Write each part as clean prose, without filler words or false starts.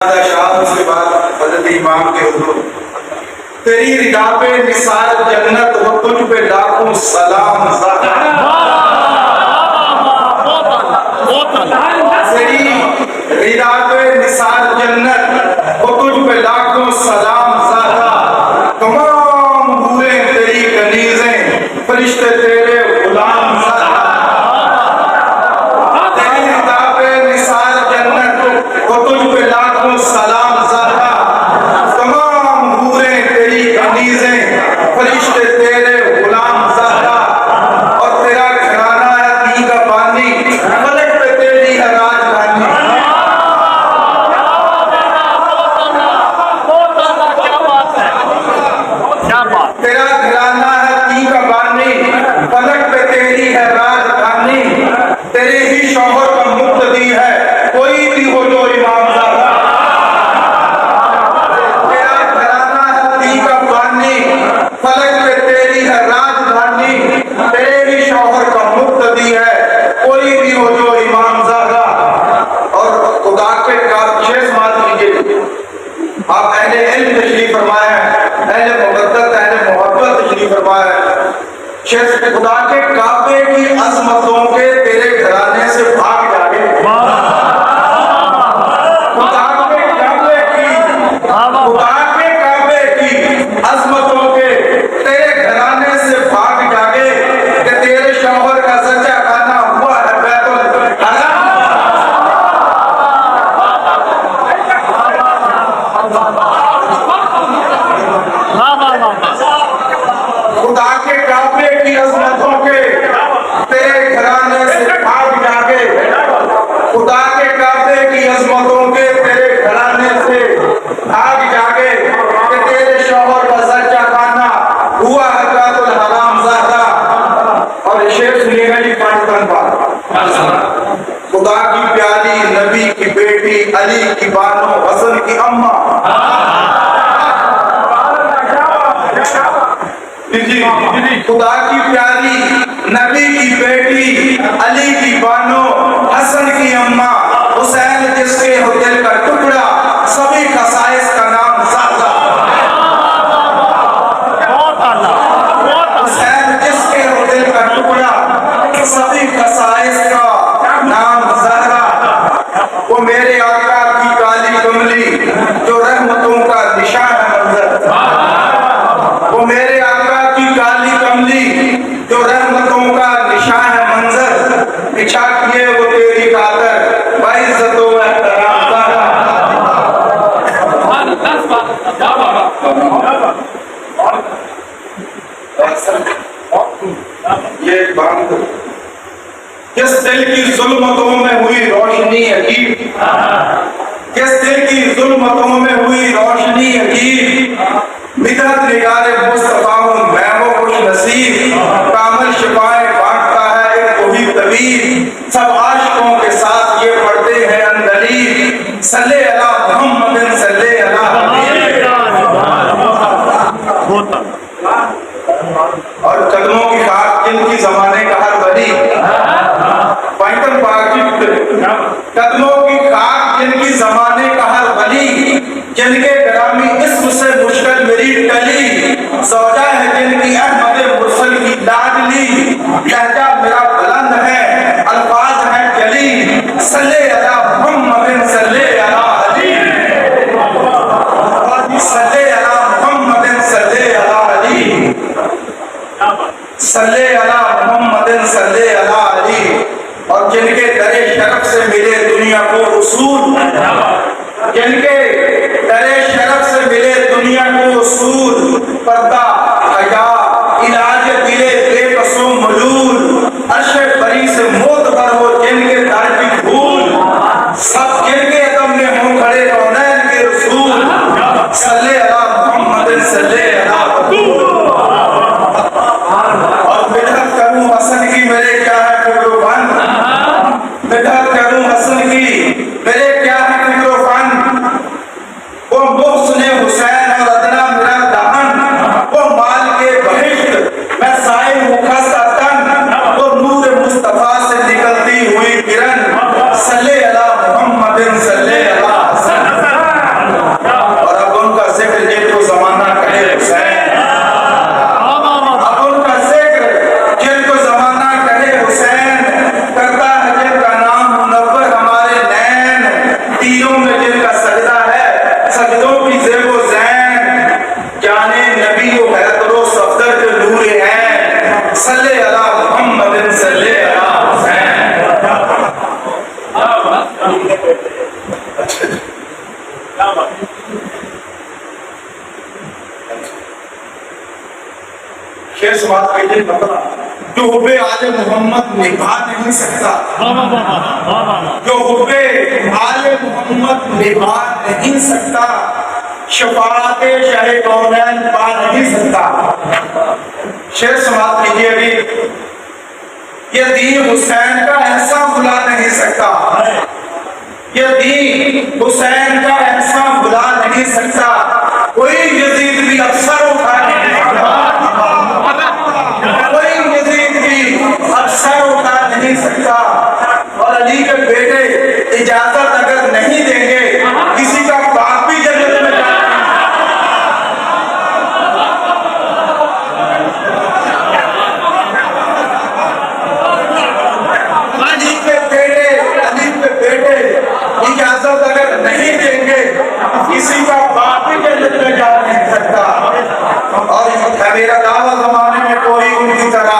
उसके बाद हजरत इमाम के हुजूर तेरी रिदा पे निसार जन्नत हो, तुझ पे लाखों सलाम। तेरी रिदा पे निसार जन्नत हो, तुझ पे लाखों सलाम। तमाम हूरें तेरी कनीज़ें, फरिश्ते तेरे गुलाम। तेरी रिदा पे निसार जन्नत हो, तुझ पे लाखों सलाम। तमाम हूरें तेरी कनीज़ें, फरिश्ते तेरे गुलाम। और तेरा घराना है दी का पानी, फलक पे तेरी है राजधानी। तेरा घराना है दी का पानी, फलक पे तेरी है राजधानी। तेरे ही शौहर का मुक्तदी है कोई भी हो जो इमाम ज़ादा। तेरा घराना है दी का पानी, फलक पे तेरी है राजधानी। तेरे ही शौहर का मुक्तदी है कोई भी हो जो इमाम ज़ादा। और खुदा के शेष मान लीजिए, आप अहले इल्म तशरीफ फरमाए हैं, अहले मुक़द्दस अहले मोहब्बत तशरीफ फरमाए हैं। शेष खुदा के काबे की अज़मतों के तेरे घराने से भाग जागे। खुदा के काबे की अज़मतों के तेरे घराने से भाग जागे कि तेरे शौहर का सच्चा खाना हुआ है बैतुल हराम। खुदा के काबे की अज़मतों के तेरे घराने से भाग जागे। खुदा के काबे की अज़मतों के तेरे घराने से भाग जागे कि तेरे शौहर का सच्चा खाना हुआ है बैतुल हराम ज़ादा। और शेर सुनिएगा जी पाकिस्तान का। खुदा की प्यारी नबी की बेटी, अली की बानो, हसन की अम्मा। खुदा की प्यारी नबी की बेटी, अली की बानो, हसन की अम्मा। हुसैन जिसके हो दिल का टुकड़ा, सभी कसाइस का नाम ज़ादा। हुसैन जिसके हो दिल का टुकड़ा, सभी कसाइस का नाम ज़ादा। वो मेरे आका की काली कमली जो रहमतों का निशान है मंजर। वो मेरे आका की काली कमली जो रहमतों का निशान है मंजर। पीछा किए वो तेरी खातर बाइज़्ज़तो एहतराम ज़ादा। ये बात किस दिल की जुल्मतों में हुई रोशनी अकीब, किस दिल की जुल्मतों में हुई रोशनी अकीब। मिदत निगारे मुस्तफा हूँ मैं वो खुश नसीब, कामिल शिफाएं बांटता है एक वही तबीब। सब आशिकों के साथ ये पढ़ते हैं अंदलीब, सल्ले अला मुहम्मद सल्ले अला हबीब। और कदमों की खाक जिनकी जमाने का हर वली, कदमों की खाक जिनकी जमाने का हर वली, जिनके ग्रामी इस्म से मुश्किल मेरी टली। सौजा है जिनकी अहमद मुरसल की लाडली, लहजा मेरा बुलंद है अल्फाज है जली। सल्ले अला मुहम्मद सल्ले अला अली, सल्ले अला मुहम्मद सल्ले अला अली, सल्ले अला मुहम्मद सल्ले अला अली। और जिनके दरे शरफ से मिले दुनिया को उसूल, जिनके दरे शरफ से मिले दुनिया को उसूल। पर्दा हया इलाज दिले बेकसों मलूल, अर्शे बरी से मोतबर हो जिनके दर की भूल। सब जिनके दम में हों खड़े कौनैन के रसूल, सल्ले अला मुहम्मद सल्ले अला रसूल। और बिदअत करूं हसन की मेरे क्या है फिक्र-ओ-फन, बिदअत करूं हसन की मेरे क्या है फिक्र-ओ-फन। वो मुहसिन हुसैन और अदना मेरा दहन, वो दिल का सजदा है, सजदों की ज़ेबो ज़ैन जाने नबी व हैदरो सफदर के नूर हैं। सल्ले अला मुहम्मद सल्ले अला हुसैन। शेर समाज के जो हुब्बे आले मोहम्मद निभा नहीं सकता, जो हुब्बे आले मोहम्मद निभा नहीं सकता, शफाअते शाहे कौनैन पा नहीं सकता। शेर समाज कीजिए अभी, ये दीन हुसैन का ऐसा बुला नहीं सकता, ये दीन हुसैन का ऐसा बुला नहीं सकता, कोई यजीद भी अफसर उठा नहीं सकता, कोई यजीद भी अफसर उठा नहीं सकता। और अली के बेटे इजाजत अगर नहीं देंगे किसी का बाप भी जन्नत में जाए। अली के बेटे इजाजत अगर नहीं देंगे किसी का बाप भी जन्नत में जा नहीं सकता। और मेरा दावा जमाने में कोई उनकी तरह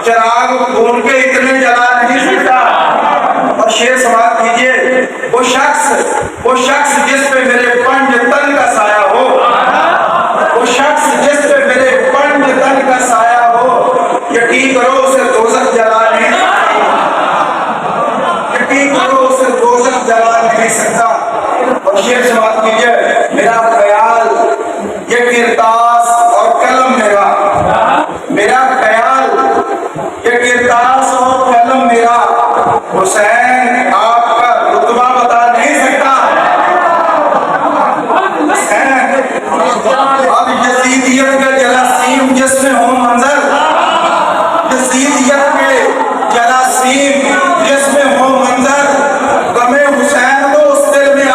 चिराग ढूंढ के इतने जला नहीं सकता। और शेर समाप्त कीजिए, वो शख्स जिस पे मेरे पंज तन का साया हो, वो शख्स जिस पे मेरे पंज तन का साया हो, यकीन करो उसे दोज़ख जला नहीं सकता, यकीन करो उसे दोज़ख जला नहीं सकता। और शेर समाप्त कीजिए, मेरा ख्याल ये किरतास और कलम मेरा ख्याल ये किरतास और कलम मेरा हुसैन आपका रुतबा बता नहीं सकता। अब यजीदियत के जरासीम जिसमें हो मंजर, यजीदियत के जरासीम जिसमें हो मंजर, गमे हुसैन को उस दिल में आ।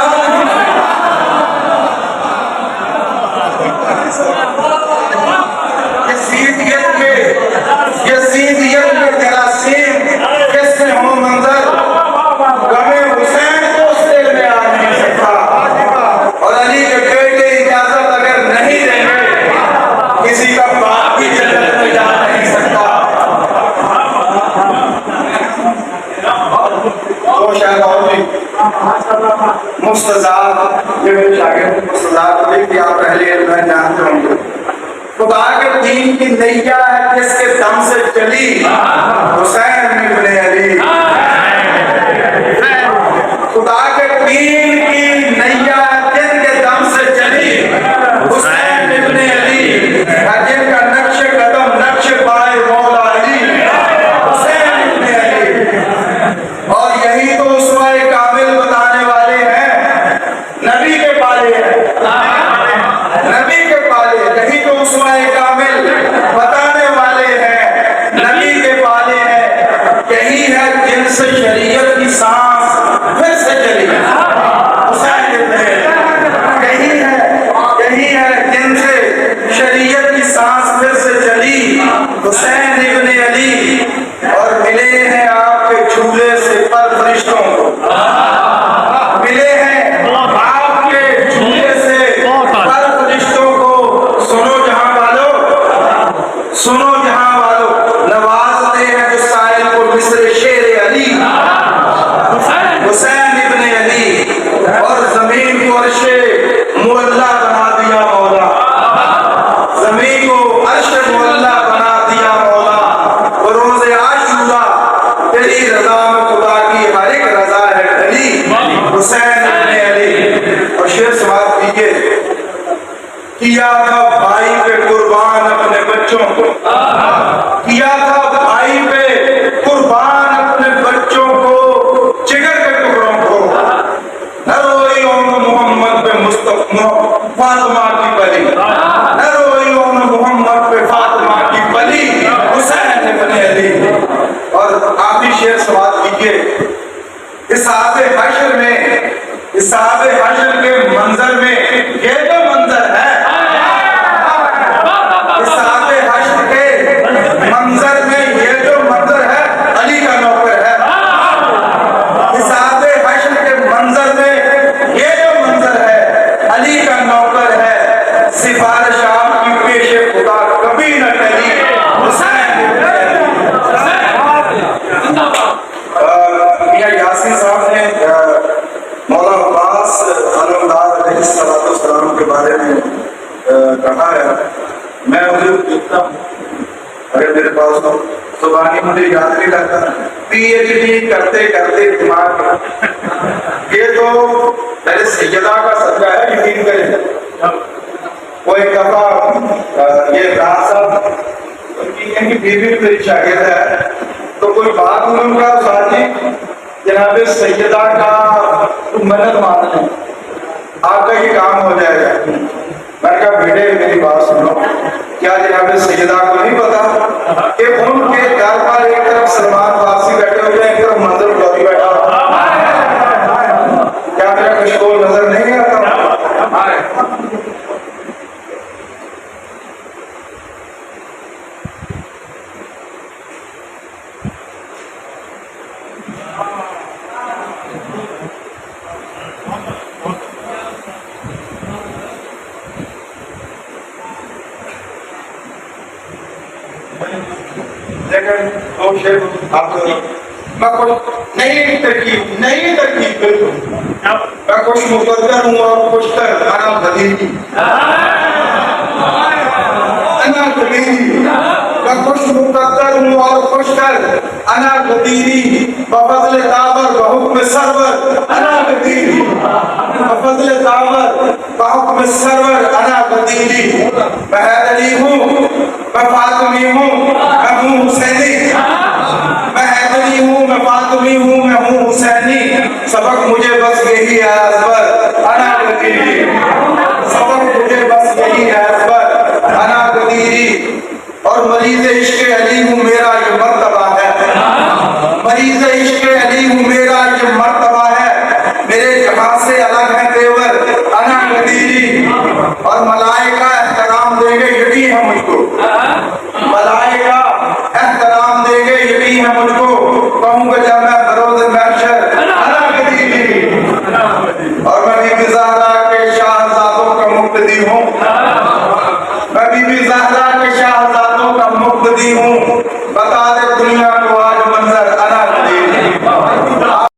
यजीदियत के जरासीम जिसमें हो मंजर, गमे हुसैन को उस दिल में आ नहीं सकता। और अली के बेटे इजाजत अगर नहीं देंगे किसी का बाप भी जन्नत में जा नहीं सकता। तो शायद और भी मुस्तज़ाद, ये मेरे शागिर्द मुस्तज़ाद थे कि आप पहले मैं जानते होंगे, खुदा के दीन की नैया है जिसके दम से चली हुसैन इब्ने अली। खुदा के दीन की नैया जिनके दम से चली हुसैन इब्ने अली, जिनका नक्श कदम नक्श पाए मौला अली, हुसैन इब्ने अली। और यही तो उसवाए कामिल बताने वाले हैं, नबी के पाले हैं, नबी के पाले, यही तो उसवाए कामिल बताने वाले हैं, नबी के पाले हैं। यही है जिनसे शरीयत की सांस फिर से चली हुसैन इब्ने अली। यही है जिनसे शरीयत की सांस फिर से चली हुसैन इब्ने अली। और मिले हैं आपके झूले से पर फरिश्तों को, मिले हैं आपके झूले से पर फरिश्तों को। सुनो जहां वालों, सुनो जहां वालों, नवाजते हैं जो साहिल को मिस्र शेर अली, हुसैन इब्ने अली। और जमीन को अर्शे मुअल्ला बना दिया मौला, जमीन को अर्शे मुअल्ला बना दिया मौला। और रोज़े आशूरा तेरी रज़ा में खुदा की हर एक रज़ा है ढली, हुसैन इब्ने अली। और शेर समाप्त कीजिए, किया था भाई पे कुर्बान अपने बच्चों को, किया था भाई पे कुर्बान अपने बच्चों को, जिगर के टुकड़ों को। न रोई मोहम्मद पे फातिमा की बली, न रोई मोहम्मद पे फातिमा की बली, हुसैन इब्ने अली। और आखिरी शेर समाप्त कीजिए, इसाबे हश्र में, इसाबे हश्र के मंजर में ये जो मंजर है, इसाबे हश्र के मंजर में ये जो मंजर है, अली का नौकर है। इसाबे हश्र के मंजर में ये मुसलमानों के बारे में कहा है, मैं उसे पूछता हूँ, अगर मेरे पास हो सुबानी मुझे याद नहीं रहता, पीएचडी करते करते दिमाग ये तो मेरे सैयदा का सदका है, यकीन करें। वो एक दफा ये राज इनकी बीवी मेरी शागिर्द है, तो कोई बात हुई उनका साथी जनाब सैयदा का मदद मांगते हैं, आपका ये काम हो जाएगा। मैंने कहा बेटे मेरी बात सुनो, क्या जनाब सैयदा को नहीं पता कि उनके घर पर एक तरफ सलमान फारसी बैठे हुए, एक तरफ मंजर गौरी बैठा हुआ, क्या मेरा कशकोल नजर नहीं आता? नई तरकीब बिल्कुल, मैं कुछ मुकद्दर हूँ और कुछ तर अना गदीरी, अना गदीरी, मैं कुछ मुकद्दर हूँ और कुछ तर अना गदीरी, बफज़ल ताबर बहुक्म सरवर अना गदीरी, बफज़ल ताबर बहुक्म सरवर अना गदीरी, मैं हैदरी हूँ, मैं फातिमी हूँ, मैं हूँ हुसैनी, मैं हैदरी हूँ, मैं फातिमी हूँ, मैं हूँ हुसैनी, सबक मुझे बस यही है असबर अना गदीरी, सबक मुझे बस यही है असबर अना गदीरी। और मरीज़ इश्क़ अली हूँ मेरा ये मर्तबा है, मरीज़ इश्क़ अली हूँ मेरा ये मर्तबा है, मेरे जहाँ से अलग है तेवर अना गदीरी। और मलाइका एहतराम देंगे, यकीन है मुझको, मलाइका